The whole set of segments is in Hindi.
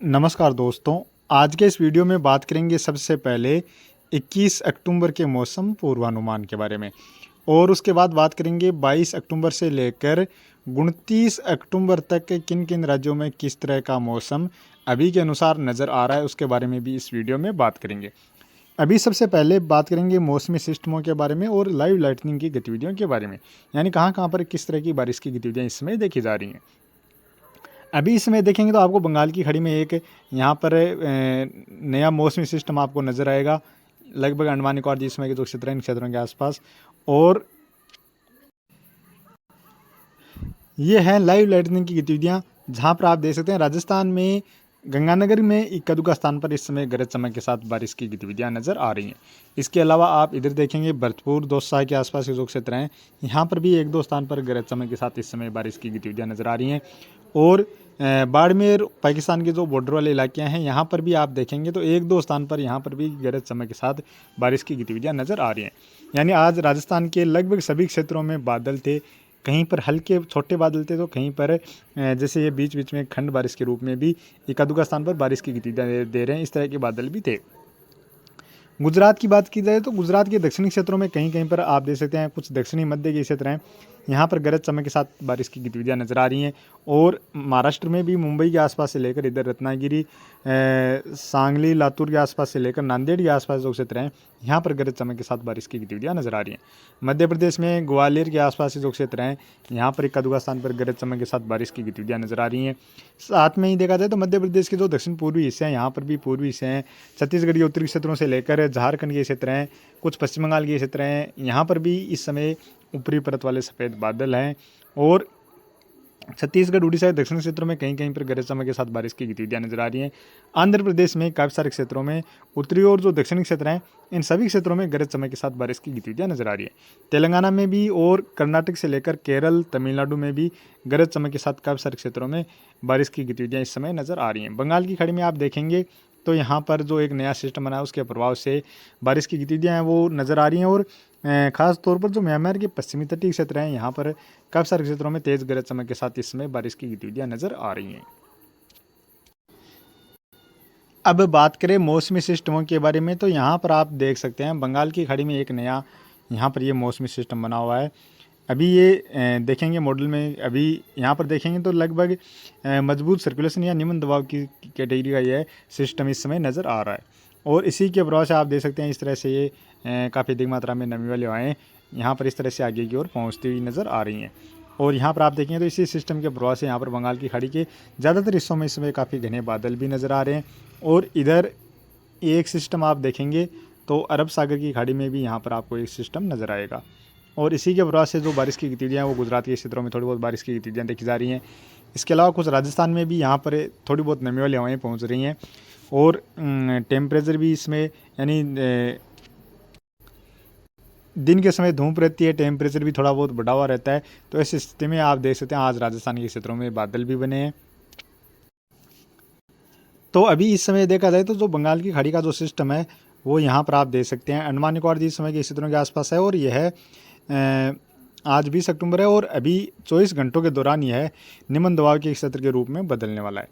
नमस्कार दोस्तों, आज के इस वीडियो में बात करेंगे सबसे पहले 21 अक्टूबर के मौसम पूर्वानुमान के बारे में और उसके बाद बात करेंगे 22 अक्टूबर से लेकर 29 अक्टूबर तक किन किन राज्यों में किस तरह का मौसम अभी के अनुसार नज़र आ रहा है, उसके बारे में भी इस वीडियो में बात करेंगे। अभी सबसे पहले बात करेंगे मौसमी सिस्टमों के बारे में और लाइव लाइटनिंग की गतिविधियों के बारे में, यानी कहाँ कहाँ पर किस तरह की बारिश की गतिविधियाँ इस समय देखी जा रही हैं। अभी इसमें देखेंगे तो आपको बंगाल की खाड़ी में एक यहाँ पर नया मौसमी सिस्टम आपको नज़र आएगा, लगभग अंडमान निकोबार द्वीप के जो क्षेत्र हैं इन क्षेत्रों के आसपास। और ये है लाइव लाइटनिंग की गतिविधियाँ, जहाँ पर आप देख सकते हैं राजस्थान में गंगानगर में इक्का दुक्का स्थान पर इस समय गरज चमक के साथ बारिश की गतिविधियाँ नज़र आ रही हैं। इसके अलावा आप इधर देखेंगे भरतपुर दौसा के आसपास के जो क्षेत्र हैं, यहाँ पर भी एक दो स्थान पर गरज चमक के साथ इस समय बारिश की गतिविधियाँ नज़र आ रही हैं। और बाड़मेर पाकिस्तान के जो बॉर्डर वाले इलाके हैं, यहाँ पर भी आप देखेंगे तो एक दो स्थान पर यहाँ पर भी गरज चमक के साथ बारिश की गतिविधियाँ नज़र आ रही हैं। यानी आज राजस्थान के लगभग सभी क्षेत्रों में बादल थे, कहीं पर हल्के छोटे बादल थे तो कहीं पर जैसे ये बीच बीच में खंड बारिश के रूप में भी एका दुक्का स्थान पर बारिश की गतिविधियाँ दे रहे हैं, इस तरह के बादल भी थे। गुजरात की बात की जाए तो गुजरात के दक्षिणी क्षेत्रों में कहीं कहीं पर आप देख सकते हैं कुछ दक्षिणी मध्य के क्षेत्र हैं, यहाँ पर गरज चमक के साथ बारिश की गतिविधियाँ नज़र आ रही हैं। और महाराष्ट्र में भी मुंबई के आसपास से लेकर इधर रत्नागिरी, सांगली, लातूर के आसपास से लेकर नांदेड़ के आसपास जो क्षेत्र हैं, यहाँ पर गरज चमक के साथ बारिश की गतिविधियाँ नज़र आ रही हैं। मध्य प्रदेश में ग्वालियर के आसपास के जो क्षेत्र हैं, यहाँ पर इक्का दुक्का स्थान पर गरज चमक के साथ बारिश की गतिविधियाँ नज़र आ रही हैं। साथ में ही देखा जाए तो मध्य प्रदेश के जो दक्षिण पूर्वी हिस्से हैं, यहाँ पर भी पूर्वी हिस्से हैं, छत्तीसगढ़ के उत्तरी क्षेत्रों से लेकर झारखंड के क्षेत्र हैं, कुछ पश्चिम बंगाल के क्षेत्र हैं, यहाँ पर भी इस समय ऊपरी परत वाले सफ़ेद बादल हैं। और छत्तीसगढ़, उड़ीसा के दक्षिण क्षेत्रों में कहीं कहीं पर गरज चमक के साथ बारिश की गतिविधियाँ नजर आ रही हैं। आंध्र प्रदेश में काफ़ी सारे क्षेत्रों में, उत्तरी और जो दक्षिणी क्षेत्र हैं, इन सभी क्षेत्रों में गरज चमक के साथ बारिश की गतिविधियाँ नजर आ रही है। तेलंगाना में भी और कर्नाटक से लेकर केरल, तमिलनाडु में भी गरज चमक के साथ काफ़ी सारे क्षेत्रों में बारिश की गतिविधियाँ इस समय नजर आ रही हैं। बंगाल की खाड़ी में आप देखेंगे तो यहाँ पर जो एक नया सिस्टम बना है उसके प्रभाव से बारिश की गतिविधियाँ हैं वो नज़र आ रही हैं। और ख़ास तौर पर जो म्यांमार के पश्चिमी तटीय क्षेत्र हैं, यहाँ पर काफ़ी सारे क्षेत्रों में तेज़ गरज चमक के साथ इस समय बारिश की गतिविधियाँ नज़र आ रही हैं। अब बात करें मौसमी सिस्टमों के बारे में तो यहाँ पर आप देख सकते हैं बंगाल की खाड़ी में एक नया यहाँ पर ये मौसमी सिस्टम बना हुआ है। अभी ये देखेंगे मॉडल में, अभी यहाँ पर देखेंगे तो लगभग मजबूत सर्कुलेशन या निम्न दबाव की कैटेगरी का ये सिस्टम इस समय नज़र आ रहा है। और इसी के प्रभाव से आप देख सकते हैं इस तरह से ये काफ़ी अधिक मात्रा में नमी वाली हवाएँ यहाँ पर इस तरह से आगे की ओर पहुँचती हुई नज़र आ रही हैं। और यहाँ पर आप देखेंगे तो इसी सिस्टम के प्रभाव से यहाँ पर बंगाल की खाड़ी के ज़्यादातर हिस्सों में इस समय काफ़ी घने बादल भी नज़र आ रहे हैं। और इधर एक सिस्टम आप देखेंगे तो अरब सागर की खाड़ी में भी यहाँ पर आपको एक सिस्टम नज़र आएगा। और इसी के प्रभाव से जो बारिश की गतिविधियाँ हैं वो गुजरात के क्षेत्रों में थोड़ी बहुत बारिश की गतिविधियाँ देखी जा रही हैं। इसके अलावा कुछ राजस्थान में भी यहाँ पर थोड़ी बहुत नमी वाली हवाएँ पहुँच रही हैं। और टेम्परेचर भी इसमें, यानी दिन के समय धूप रहती है, टेम्परेचर भी थोड़ा बहुत बढ़ा हुआ रहता है। तो ऐसी स्थिति में आप देख सकते हैं आज राजस्थान के क्षेत्रों में बादल भी बने हैं। तो अभी इस समय देखा जाए तो जो बंगाल की खाड़ी का जो सिस्टम है वो यहाँ पर आप देख सकते हैं अंडमान निकोबार द्वीप समूह के क्षेत्रों के आसपास है। और यह आज 20 अक्टूबर है और अभी 24 घंटों के दौरान यह निम्न दबाव के क्षेत्र के रूप में बदलने वाला है।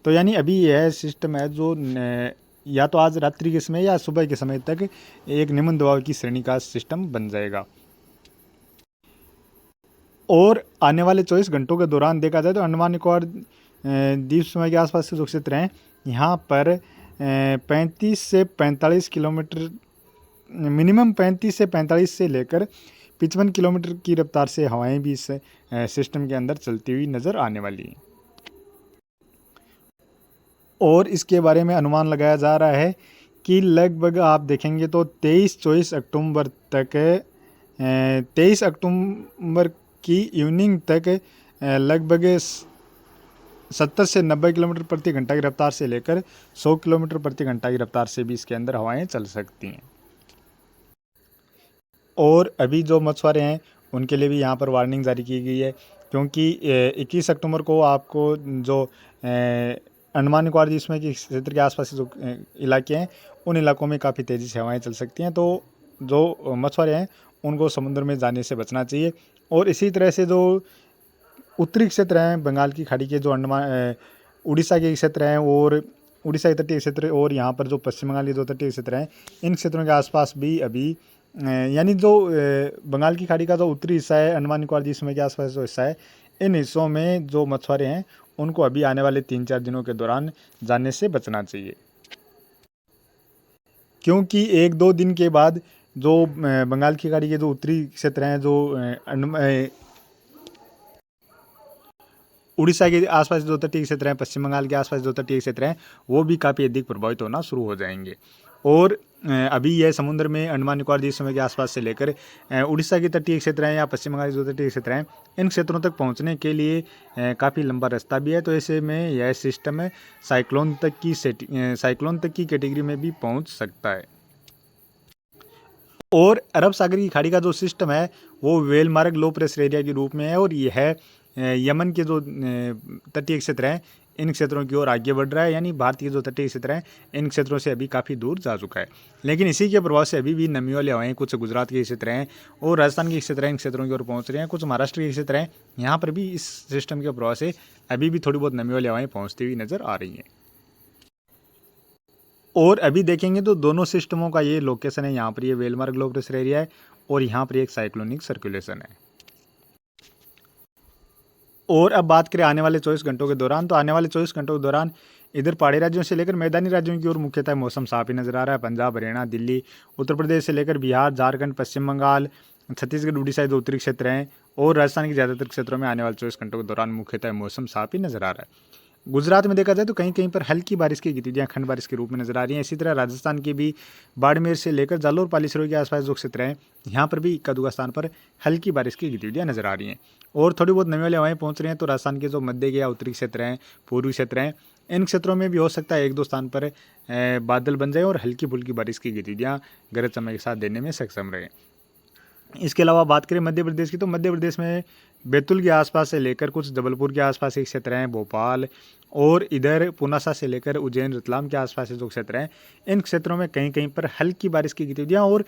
तो यानी अभी यह सिस्टम है जो या तो आज रात्रि के समय या सुबह के समय तक एक निम्न दबाव की श्रेणी का सिस्टम बन जाएगा। और आने वाले 24 घंटों के दौरान देखा जाए तो अंडमान निकोबार द्वीप समूह के आसपास के जो क्षेत्र हैं, यहाँ पर 35 से 45 किलोमीटर, मिनिमम 35 से 45 से लेकर 55 किलोमीटर की रफ्तार से हवाएं भी इस सिस्टम के अंदर चलती हुई नज़र आने वाली हैं। और इसके बारे में अनुमान लगाया जा रहा है कि लगभग आप देखेंगे तो 23-24 अक्टूबर तक 23 अक्टूबर की इवनिंग तक लगभग 70 से 90 किलोमीटर प्रति घंटा की रफ्तार से लेकर 100 किलोमीटर प्रति घंटा की रफ्तार से भी इसके अंदर हवाएं चल सकती हैं। और अभी जो मछुआरे हैं उनके लिए भी यहाँ पर वार्निंग जारी की गई है, क्योंकि 21 अक्टूबर को आपको जो अंडमान निकोबार द्वीप समूह के क्षेत्र के आसपास के जो इलाके हैं उन इलाकों में काफ़ी तेज़ी से हवाएं चल सकती हैं। तो जो मछुआरे हैं उनको समुद्र में जाने से बचना चाहिए। और इसी तरह से जो उत्तरी क्षेत्र हैं बंगाल की खाड़ी के, जो अंडमान उड़ीसा के क्षेत्र हैं और उड़ीसा के तटीय क्षेत्र और यहाँ पर जो पश्चिम बंगाल के जो तटीय क्षेत्र हैं, इन क्षेत्रों के आसपास भी अभी यानी जो बंगाल की खाड़ी का जो उत्तरी हिस्सा है, अंडमान निकोबार द्वीप समूह के आसपास जो हिस्सा है, इन हिस्सों में जो मछुआरे हैं उनको अभी आने वाले 3-4 दिनों के दौरान जाने से बचना चाहिए, क्योंकि 1-2 दिन के बाद जो बंगाल की खाड़ी के जो उत्तरी क्षेत्र हैं, जो उड़ीसा के आसपास जो तटीय क्षेत्र हैं, पश्चिम बंगाल के आसपास जो तटीय क्षेत्र हैं, वो भी काफ़ी अधिक प्रभावित होना शुरू हो जाएंगे। और अभी यह समुद्र में अंडमान निकोबार द्वीप समूह के आसपास से लेकर उड़ीसा के तटीय क्षेत्र हैं या पश्चिम बंगाल के जो तटीय क्षेत्र हैं, इन क्षेत्रों तक पहुंचने के लिए काफ़ी लंबा रास्ता भी है। तो ऐसे में यह सिस्टम साइक्लोन तक की कैटेगरी में भी पहुंच सकता है। और अरब सागर की खाड़ी का जो सिस्टम है वो वेलमार्ग लो प्रेशर एरिया के रूप में है और यह है यमन के जो तटीय क्षेत्र हैं, इन क्षेत्रों की ओर आगे बढ़ रहा है। यानी भारत के जो तटीय क्षेत्र हैं, इन क्षेत्रों से अभी काफ़ी दूर जा चुका है। लेकिन इसी के प्रभाव से अभी भी नमी वाली हवाएं कुछ गुजरात के क्षेत्र हैं और राजस्थान के क्षेत्र हैं, इन क्षेत्रों की ओर पहुंच रहे हैं। कुछ महाराष्ट्र के क्षेत्र हैं, यहाँ पर भी इस सिस्टम के प्रभाव से अभी भी थोड़ी बहुत नमी वाली हवाएं पहुँचती हुई नजर आ रही हैं। और अभी देखेंगे तो दोनों सिस्टमों का ये लोकेशन है, यहाँ पर ये वेलमार्ग लो प्रेशर एरिया है और यहाँ पर एक साइक्लोनिक सर्कुलेशन है। और अब बात करें आने वाले 24 घंटों के दौरान, तो आने वाले 24 घंटों के दौरान इधर पहाड़ी राज्यों से लेकर मैदानी राज्यों की ओर मुख्यतः मौसम साफ ही नजर आ रहा है। पंजाब, हरियाणा, दिल्ली, उत्तर प्रदेश से लेकर बिहार, झारखंड, पश्चिम बंगाल, छत्तीसगढ़, उड़ीसा जो उत्तरी क्षेत्र हैं और राजस्थान के ज़्यादातर क्षेत्रों में आने वाले 24 घंटों के दौरान मुख्यतः मौसम साफ ही नजर आ रहा है। गुजरात में देखा जाए तो कहीं कहीं पर हल्की बारिश की गतिविधियां खंड बारिश के रूप में नजर आ रही हैं। इसी तरह राजस्थान के भी बाड़मेर से लेकर जालोर पालीसरो के आसपास जो क्षेत्र हैं, यहाँ पर भी इक्का दुक्का स्थान पर हल्की बारिश की गतिविधियां नजर आ रही हैं और थोड़ी बहुत नमी वाली हवाएं पहुंच रही हैं। तो राजस्थान के जो मध्य के या उत्तरी क्षेत्र हैं, पूर्वी क्षेत्र हैं, इन क्षेत्रों में भी हो सकता है 1-2 स्थान पर बादल बन जाए और हल्की फुल्की बारिश की गतिविधियाँ गरज चमक के साथ देने में सक्षम रहे। इसके अलावा बात करें मध्य प्रदेश की, तो मध्य प्रदेश में बैतूल के आसपास से लेकर कुछ जबलपुर के आसपास के क्षेत्र हैं, भोपाल और इधर पुनासा से लेकर उज्जैन, रतलाम के आसपास जो क्षेत्र हैं, इन क्षेत्रों में कहीं कहीं पर हल्की बारिश की गतिविधियाँ और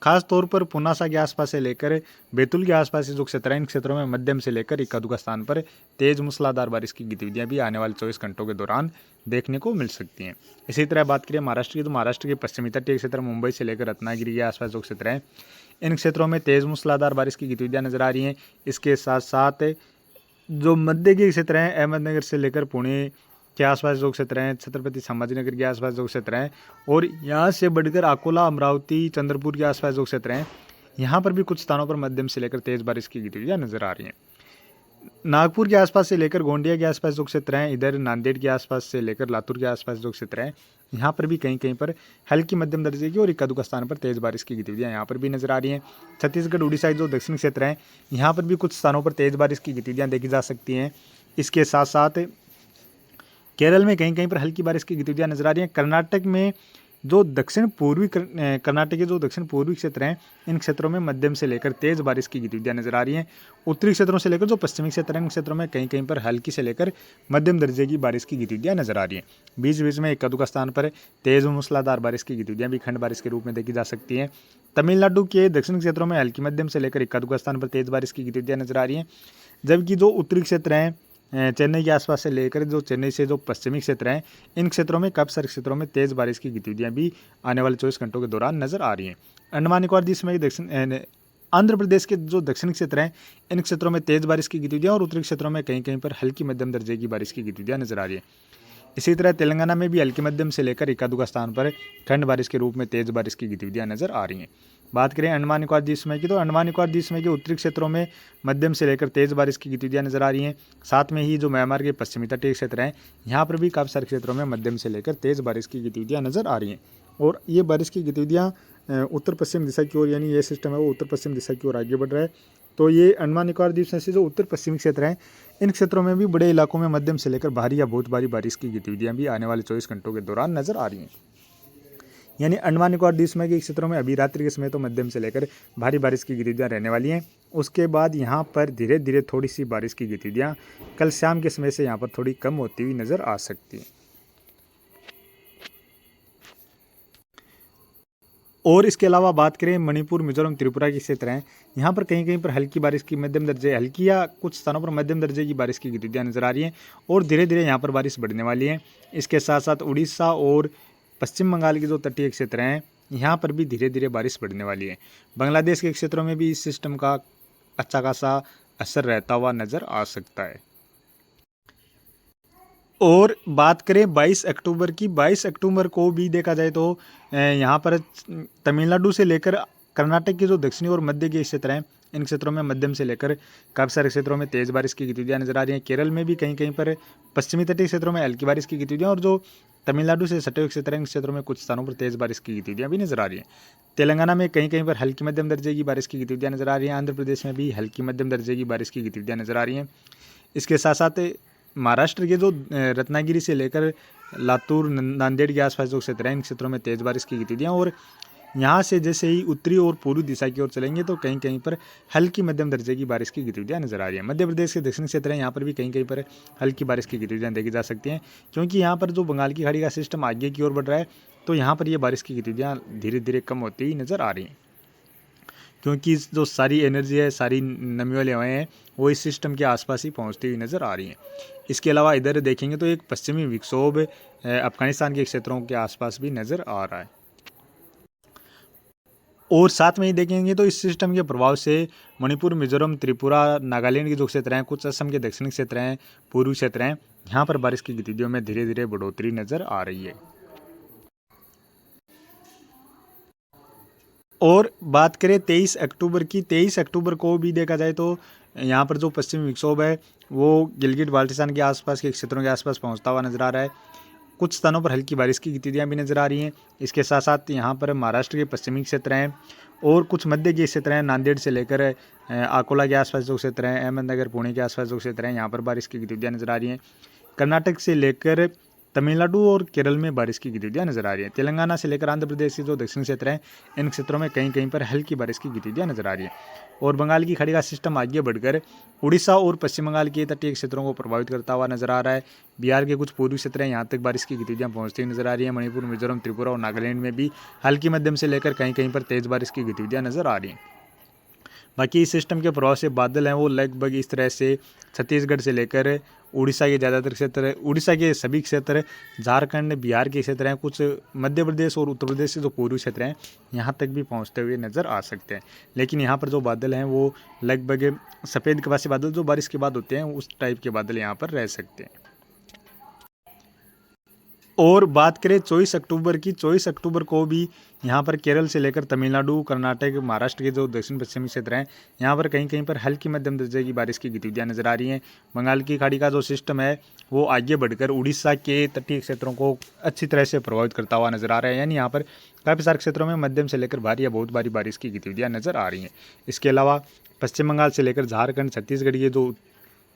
खास तौर पर पुनासा के आसपास से लेकर बैतूल के आसपास जो क्षेत्र हैं, इन क्षेत्रों में मध्यम से लेकर इक्का दुक्का स्थान पर तेज मूसलाधार बारिश की गतिविधियां भी आने वाले 24 घंटों के दौरान देखने को मिल सकती हैं। इसी तरह बात करें महाराष्ट्र की, तो महाराष्ट्र के पश्चिमी तटीय क्षेत्र मुंबई से लेकर रत्नागिरी के आसपास जो क्षेत्र हैं, इन क्षेत्रों में तेज मूसलाधार बारिश की गतिविधियां नजर आ रही हैं। इसके साथ साथ जो मध्य के क्षेत्र हैं, अहमदनगर से लेकर पुणे के आसपास जो क्षेत्र हैं, छत्रपति संभाजीनगर के आसपास जो क्षेत्र हैं और यहाँ से बढ़कर अकोला, अमरावती, चंद्रपुर के आसपास जो क्षेत्र हैं, यहाँ पर भी कुछ स्थानों पर मध्यम से लेकर तेज बारिश की गतिविधियाँ नजर आ रही हैं। नागपुर के आसपास से लेकर गोंडिया के आसपास जो क्षेत्र हैं, इधर नांदेड़ के आसपास से लेकर लातूर के आसपास जो क्षेत्र हैं, यहाँ पर भी कहीं कहीं पर हल्की मध्यम दर्जे की और इक्का दुक्का स्थान पर तेज बारिश की गतिविधियाँ यहाँ पर भी नजर आ रही हैं। छत्तीसगढ़, उड़ीसा जो दक्षिण क्षेत्र हैं, यहाँ पर भी कुछ स्थानों पर तेज बारिश की गतिविधियाँ देखी जा सकती हैं। इसके साथ साथ केरल में कहीं कहीं पर हल्की बारिश की गतिविधियाँ नजर आ रही हैं। कर्नाटक में जो दक्षिण पूर्वी कर्नाटक के जो दक्षिण पूर्वी क्षेत्र हैं, इन क्षेत्रों में मध्यम से लेकर तेज बारिश की गतिविधियाँ नजर आ रही हैं। उत्तरी क्षेत्रों से लेकर जो पश्चिमी क्षेत्र हैं, इन क्षेत्रों में कहीं कहीं पर हल्की से लेकर मध्यम दर्जे की बारिश की गतिविधियाँ नजर आ रही हैं। बीच बीच में इक्का दुक्का स्थान पर तेज मूसलाधार बारिश की गतिविधियाँ भी खंड बारिश के रूप में देखी जा सकती हैं। तमिलनाडु के दक्षिण क्षेत्रों में हल्की मध्यम से लेकर इक्का दुक्का स्थान पर तेज बारिश की गतिविधियाँ नजर आ रही हैं, जबकि जो उत्तरी क्षेत्र हैं, चेन्नई के आसपास से लेकर जो चेन्नई से जो पश्चिमी क्षेत्र हैं, इन क्षेत्रों में काफ़ी सारे क्षेत्रों में तेज़ बारिश की गतिविधियां भी आने वाले 24 घंटों के दौरान नजर आ रही हैं। अंडमान निकोबार द्वीप समूह के दक्षिण आंध्र प्रदेश के जो दक्षिणी क्षेत्र हैं, इन क्षेत्रों में तेज़ बारिश की गतिविधियां और उत्तरी क्षेत्रों में कहीं कहीं पर हल्की मध्यम दर्जे की बारिश की गतिविधियां नजर आ रही है। इसी तरह तेलंगाना में भी हल्की मध्यम से लेकर इक्का दुक्का स्थान पर खंड बारिश के रूप में तेज़ बारिश की गतिविधियां नजर आ रही हैं। बात करें अंडमान निकोबार द्वीप समूह की, तो अंडमान निकोबार द्वीप समूह के उत्तरी क्षेत्रों में मध्यम से लेकर तेज़ बारिश की गतिविधियां नजर आ रही हैं। साथ में ही जो म्यांमार के पश्चिमी तटीय क्षेत्र हैं, यहाँ पर भी काफ़ी सारे क्षेत्रों में मध्यम से लेकर तेज़ बारिश की गतिविधियां नजर आ रही हैं। और ये बारिश की गतिविधियाँ उत्तर पश्चिम दिशा की ओर, यानी ये सिस्टम है वो उत्तर पश्चिम दिशा की ओर आगे बढ़ रहा है। तो ये अंडमान निकोबार द्वीप समूह से जो उत्तर पश्चिमी क्षेत्र हैं, इन क्षेत्रों में भी बड़े इलाकों में मध्यम से लेकर भारी या बहुत भारी बारिश की गतिविधियां भी आने वाले 24 घंटों के दौरान नजर आ रही हैं। यानी अंडमान निकोबार द्वीप समूह के क्षेत्रों में अभी रात्रि के समय तो मध्यम से लेकर भारी बारिश की गतिविधियां रहने वाली हैं। उसके बाद यहाँ पर धीरे धीरे थोड़ी सी बारिश की गतिविधियां कल शाम के समय से यहाँ पर थोड़ी कम होती हुई नजर आ सकती हैं। और इसके अलावा बात करें मणिपुर, मिजोरम, त्रिपुरा के क्षेत्र हैं, यहाँ पर कहीं कहीं पर हल्की बारिश की मध्यम दर्जे हल्की या कुछ स्थानों पर मध्यम दर्जे की बारिश की गतिविधियाँ नजर आ रही हैं और धीरे धीरे यहाँ पर बारिश बढ़ने वाली है। इसके साथ साथ उड़ीसा और पश्चिम बंगाल के जो तटीय क्षेत्र हैं यहाँ पर भी धीरे धीरे बारिश बढ़ने वाली है। बांग्लादेश के क्षेत्रों में भी इस सिस्टम का अच्छा खासा असर रहता हुआ नजर आ सकता है। और बात करें 22 अक्टूबर की, 22 अक्टूबर को भी देखा जाए तो यहाँ पर तमिलनाडु से लेकर कर्नाटक के जो दक्षिणी और मध्य के क्षेत्र हैं इन क्षेत्रों में मध्यम से लेकर काफ़ी सारे क्षेत्रों में तेज़ बारिश की गतिविधियाँ नजर आ रही हैं। केरल में भी कहीं कहीं पर पश्चिमी तटीय क्षेत्रों में हल्की बारिश की गतिविधियाँ और जो तमिलनाडु से सटे हुए क्षेत्र हैं इन क्षेत्रों में कुछ स्थानों पर तेज़ बारिश की गतिविधियाँ भी नजर आ रही हैं। तेलंगाना में कहीं कहीं पर हल्की मध्यम दर्जे की बारिश की गतिविधियाँ नजर आ रही हैं। आंध्र प्रदेश में भी हल्की मध्यम दर्जे की बारिश की गतिविधियाँ नजर आ रही हैं। इसके साथ साथ महाराष्ट्र के जो रत्नागिरी से लेकर लातूर, नांदेड़ के आसपास जो क्षेत्र हैं इन क्षेत्रों में तेज़ बारिश की गतिविधियाँ और यहाँ से जैसे ही उत्तरी और पूर्वी दिशा की ओर चलेंगे तो कहीं कहीं पर हल्की मध्यम दर्जे की बारिश की गतिविधियाँ नजर आ रही है। मध्य प्रदेश के दक्षिणी क्षेत्र हैं यहाँ पर भी कहीं कहीं पर हल्की बारिश की गतिविधियाँ देखी जा सकती हैं, क्योंकि यहाँ पर जो बंगाल की खाड़ी का सिस्टम आगे की ओर बढ़ रहा है तो यहाँ पर ये बारिश की गतिविधियाँ धीरे धीरे कम होती ही नजर आ रही हैं, क्योंकि जो सारी एनर्जी है, सारी नमी वाली हवाएँ हैं वो इस सिस्टम के आसपास ही पहुँचती हुई नज़र आ रही हैं। इसके अलावा इधर देखेंगे तो एक पश्चिमी विक्षोभ अफगानिस्तान के क्षेत्रों के आसपास भी नज़र आ रहा है। और साथ में ही देखेंगे तो इस सिस्टम के प्रभाव से मणिपुर, मिजोरम, त्रिपुरा, नागालैंड के जो क्षेत्र हैं, कुछ असम के दक्षिणी क्षेत्र हैं, पूर्वी क्षेत्र हैं, यहाँ पर बारिश की गतिविधियों में धीरे धीरे बढ़ोतरी नज़र आ रही है। और बात करें 23 अक्टूबर की, 23 अक्टूबर को भी देखा जाए तो यहाँ पर जो पश्चिमी विक्षोभ है वो गिलगिट बाल्टिस्तान के आसपास के क्षेत्रों के आसपास पहुँचता हुआ नजर आ रहा है। कुछ स्थानों पर हल्की बारिश की गतिविधियाँ भी नजर आ रही हैं। इसके साथ साथ यहाँ पर महाराष्ट्र के पश्चिमी क्षेत्र हैं और कुछ मध्य के क्षेत्र हैं, नांदेड़ से लेकर अकोला के आसपास जो क्षेत्र हैं, अहमदनगर, पुणे के आसपास जो क्षेत्र हैं, यहाँ पर बारिश की गतिविधियाँ नजर आ रही हैं। कर्नाटक से लेकर तमिलनाडु और केरल में बारिश की गतिविधियाँ नजर आ रही हैं। तेलंगाना से लेकर आंध्र प्रदेश के जो दक्षिणी क्षेत्र हैं इन क्षेत्रों में कहीं कहीं पर हल्की बारिश की गतिविधियाँ नजर आ रही हैं। और बंगाल की खाड़ी का सिस्टम आगे बढ़कर उड़ीसा और पश्चिम बंगाल के तटीय क्षेत्रों को प्रभावित करता हुआ नजर आ रहा है। बिहार के कुछ पूर्वी क्षेत्र हैं यहाँ तक बारिश की गतिविधियाँ पहुँचती नजर आ रही है। मणिपुर, मिजोरम, त्रिपुरा और नागालैंड में भी हल्की मध्यम से लेकर कहीं कहीं पर तेज बारिश की गतिविधियाँ नजर आ रही हैं। बाकी इस सिस्टम के प्रभाव से बादल हैं वो लगभग इस तरह से छत्तीसगढ़ से लेकर उड़ीसा के ज़्यादातर क्षेत्र, उड़ीसा के सभी क्षेत्र, झारखंड, बिहार के क्षेत्र हैं, कुछ मध्य प्रदेश और उत्तर प्रदेश के जो पूर्वी क्षेत्र हैं यहाँ तक भी पहुँचते हुए नज़र आ सकते हैं। लेकिन यहाँ पर जो बादल हैं वो लगभग सफ़ेद कपासी बादल जो बारिश के बाद होते हैं उस टाइप के बादल यहाँ पर रह सकते हैं। और बात करें 24 अक्टूबर की, 24 अक्टूबर को भी यहाँ पर केरल से लेकर तमिलनाडु, कर्नाटक, महाराष्ट्र के जो दक्षिण पश्चिमी क्षेत्र हैं यहाँ पर कहीं कहीं पर हल्की मध्यम दर्जे की बारिश की गतिविधियाँ नजर आ रही हैं। बंगाल की खाड़ी का जो सिस्टम है वो आगे बढ़कर उड़ीसा के तटीय क्षेत्रों को अच्छी तरह से प्रभावित करता हुआ नजर आ रहा है, यानी यहाँ पर काफ़ी सारे क्षेत्रों में मध्यम से लेकर भारी या बहुत भारी बारिश की गतिविधियाँ नजर आ रही हैं। इसके अलावा पश्चिम बंगाल से लेकर झारखंड, छत्तीसगढ़ के जो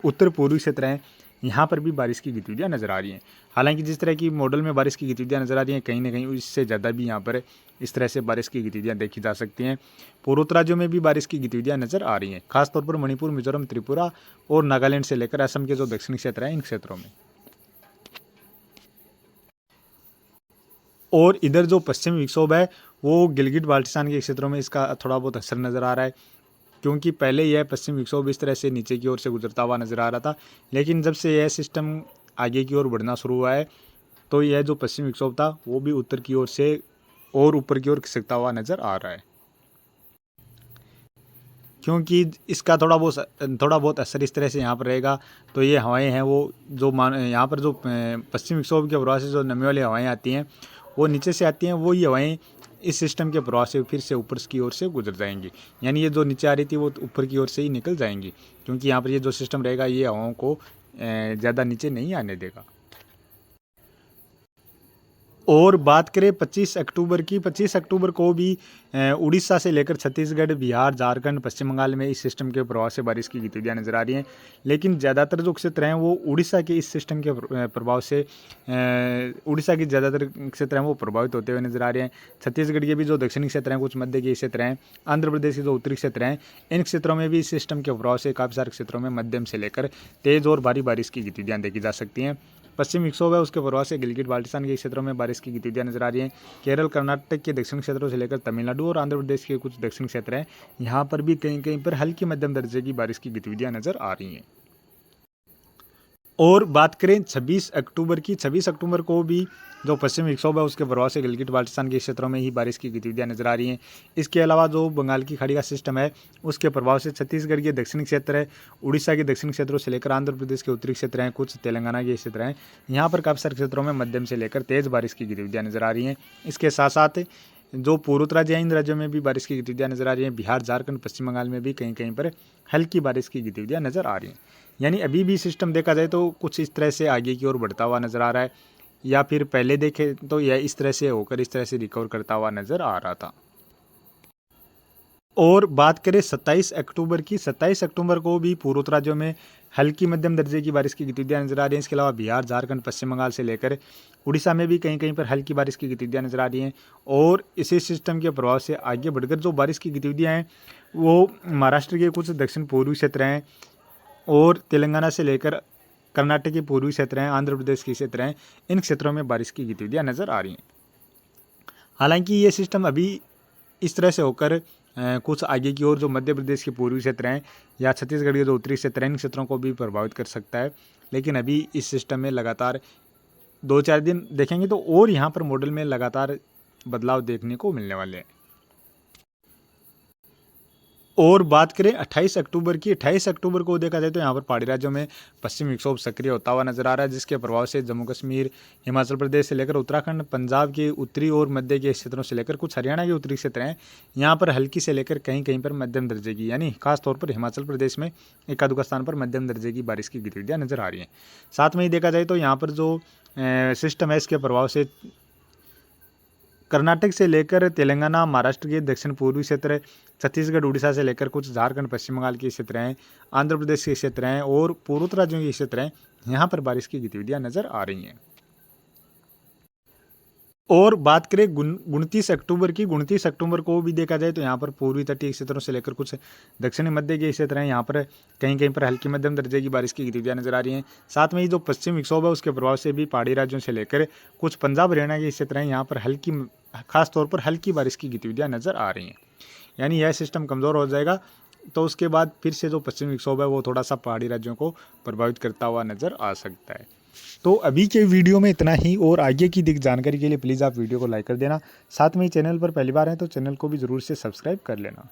उत्तर पूर्वी क्षेत्र हैं यहाँ पर भी बारिश की गतिविधियाँ नज़र आ रही हैं। हालांकि जिस तरह की मॉडल में बारिश की गतिविधियाँ नज़र आ रही हैं कहीं ना कहीं इससे ज़्यादा भी यहाँ पर इस तरह से बारिश की गतिविधियाँ देखी जा सकती हैं। पूर्वोत्तर राज्यों में भी बारिश की गतिविधियाँ नज़र आ रही हैं, खासतौर पर मणिपुर, मिजोरम, त्रिपुरा और नागालैंड से लेकर असम के जो दक्षिणी क्षेत्र हैं इन क्षेत्रों में। और इधर जो पश्चिमी विक्षोभ है वो गिलगिट बाल्टिस्तान के क्षेत्रों में इसका थोड़ा बहुत असर नज़र आ रहा है, क्योंकि पहले यह पश्चिम विक्षोभ इस तरह से नीचे की ओर से गुजरता हुआ नज़र आ रहा था, लेकिन जब से यह सिस्टम आगे की ओर बढ़ना शुरू हुआ है तो यह जो पश्चिम विक्षोभ था वो भी उत्तर की ओर से और ऊपर की ओर खिसकता हुआ नज़र आ रहा है, क्योंकि इसका थोड़ा बहुत असर इस तरह से यहाँ पर रहेगा। तो ये हवाएं हैं वो जो यहाँ पर जो पश्चिम विक्षोभ के प्रभाव से जो नमी वाली हवाएं आती हैं वो नीचे से आती हैं, वो ये हवाएं इस सिस्टम के प्रभाव से फिर से ऊपर की ओर से गुजर जाएंगी, यानी ये जो नीचे आ रही थी वो ऊपर की ओर से ही निकल जाएंगी, क्योंकि यहाँ पर ये जो सिस्टम रहेगा ये हवाओं को ज़्यादा नीचे नहीं आने देगा। और बात करें 25 अक्टूबर की, 25 अक्टूबर को भी उड़ीसा से लेकर छत्तीसगढ़, बिहार, झारखंड, पश्चिम बंगाल में इस सिस्टम के प्रभाव से बारिश की गतिविधियाँ नज़र आ रही हैं, लेकिन ज़्यादातर जो क्षेत्र हैं वो उड़ीसा के इस सिस्टम के प्रभाव से उड़ीसा के ज़्यादातर क्षेत्र हैं वो प्रभावित होते हुए नज़र आ रहे हैं। छत्तीसगढ़ के भी जो दक्षिणी क्षेत्र हैं, कुछ मध्य के क्षेत्र हैं, आंध्र प्रदेश के जो उत्तरी क्षेत्र हैं, इन क्षेत्रों में भी इस सिस्टम के प्रभाव से काफ़ी सारे क्षेत्रों में मध्यम से लेकर तेज़ और भारी बारिश की गतिविधियाँ देखी जा सकती हैं। पश्चिमी विक्षोभ है उसके प्रभाव से गिलगिट बाल्टिस्तान के क्षेत्रों में बारिश की गतिविधियां नजर आ रही हैं। केरल कर्नाटक के दक्षिण क्षेत्रों से लेकर तमिलनाडु और आंध्र प्रदेश के कुछ दक्षिण क्षेत्र हैं, यहाँ पर भी कहीं कहीं पर हल्की मध्यम दर्जे की बारिश की गतिविधियां नजर आ रही हैं। और बात करें 26 अक्टूबर की, 26 अक्टूबर को भी जो पश्चिमी विक्षोभ है उसके प्रभाव से गिलगिट बाल्टिस्तान के क्षेत्रों में ही बारिश की गतिविधियां नजर आ रही हैं। इसके अलावा जो बंगाल की खाड़ी का सिस्टम है उसके प्रभाव से छत्तीसगढ़ के दक्षिणी क्षेत्र है, उड़ीसा के दक्षिणी क्षेत्रों से लेकर आंध्र प्रदेश के उत्तरी क्षेत्र हैं, कुछ तेलंगाना के क्षेत्र हैं, यहाँ पर काफ़ी सारे क्षेत्रों में मध्यम से लेकर तेज बारिश की गतिविधियां नजर आ रही हैं। इसके साथ साथ जो पूर्वोत्तर इन राज्यों में भी बारिश की गतिविधियां नजर आ रही हैं। बिहार, झारखंड, पश्चिम बंगाल में भी कहीं कहीं पर हल्की बारिश की गतिविधियां नजर आ रही हैं। यानी अभी भी सिस्टम देखा जाए तो कुछ इस तरह से आगे की ओर बढ़ता हुआ नजर आ रहा है, या फिर पहले देखे तो यह इस तरह से होकर इस तरह से रिकवर करता हुआ नजर आ रहा था। और बात करें 27 अक्टूबर की, 27 अक्टूबर को भी पूर्वोत्तर राज्यों में हल्की मध्यम दर्जे की बारिश की गतिविधियां नजर आ रही हैं। इसके अलावा बिहार, झारखंड, पश्चिम बंगाल से लेकर उड़ीसा में भी कहीं कहीं पर हल्की बारिश की गतिविधियां नजर आ रही हैं। और इसी सिस्टम के प्रभाव से आगे बढ़कर जो बारिश की गतिविधियां हैं वो महाराष्ट्र के कुछ दक्षिण पूर्वी क्षेत्र हैं और तेलंगाना से लेकर कर्नाटक के पूर्वी क्षेत्र हैं, आंध्र प्रदेश के क्षेत्र हैं, इन क्षेत्रों में बारिश की गतिविधियां नजर आ रही हैं। हालांकि ये सिस्टम अभी इस तरह से होकर कुछ आगे की ओर जो मध्य प्रदेश के पूर्वी क्षेत्र हैं या छत्तीसगढ़ के जो उत्तरी क्षेत्र हैं इन क्षेत्रों को भी प्रभावित कर सकता है। लेकिन अभी इस सिस्टम में लगातार 2-4 दिन देखेंगे तो और यहाँ पर मॉडल में लगातार बदलाव देखने को मिलने वाले हैं। और बात करें 28 अक्टूबर की, 28 अक्टूबर को देखा जाए तो यहाँ पर पहाड़ी राज्यों में पश्चिमी विक्षोभ सक्रिय होता हुआ नजर आ रहा है, जिसके प्रभाव से जम्मू कश्मीर, हिमाचल प्रदेश से लेकर उत्तराखंड, पंजाब के उत्तरी और मध्य के क्षेत्रों से लेकर कुछ हरियाणा के उत्तरी क्षेत्र हैं, यहाँ पर हल्की से लेकर कहीं कहीं पर मध्यम दर्जे की, यानी खासतौर पर हिमाचल प्रदेश में एकाध स्थान पर मध्यम दर्जे की बारिश की गतिविधियाँ नजर आ रही हैं। साथ में ही देखा जाए तो यहाँ पर जो सिस्टम है इसके प्रभाव से कर्नाटक से लेकर तेलंगाना, महाराष्ट्र के दक्षिण पूर्वी क्षेत्र, छत्तीसगढ़, उड़ीसा से लेकर कुछ झारखंड, पश्चिम बंगाल के क्षेत्र हैं, आंध्र प्रदेश के क्षेत्र हैं और पूर्वोत्तर राज्यों के क्षेत्र हैं, यहाँ पर बारिश की गतिविधियां नजर आ रही हैं। और बात करें 29 अक्टूबर की, 29 अक्टूबर को भी देखा जाए तो यहाँ पर पूर्वी तटीय क्षेत्रों से लेकर कुछ दक्षिणी मध्य के क्षेत्र हैं, यहाँ पर कहीं कहीं पर हल्की मध्यम दर्जे की बारिश की गतिविधियां नजर आ रही हैं। साथ में ही जो पश्चिम विक्षोभ है उसके प्रभाव से भी पहाड़ी राज्यों से लेकर कुछ पंजाब, हरियाणा के क्षेत्र हैं, यहाँ पर हल्की खासतौर पर हल्की बारिश की गतिविधियां नजर आ रही हैं। यानी यह सिस्टम कमज़ोर हो जाएगा तो उसके बाद फिर से जो पश्चिमी विक्षोभ है वो थोड़ा सा पहाड़ी राज्यों को प्रभावित करता हुआ नजर आ सकता है। तो अभी के वीडियो में इतना ही, और आगे की दिख जानकारी के लिए प्लीज़ आप वीडियो को लाइक कर देना। साथ में ही चैनल पर पहली बार हैं तो चैनल को भी ज़रूर से सब्सक्राइब कर लेना।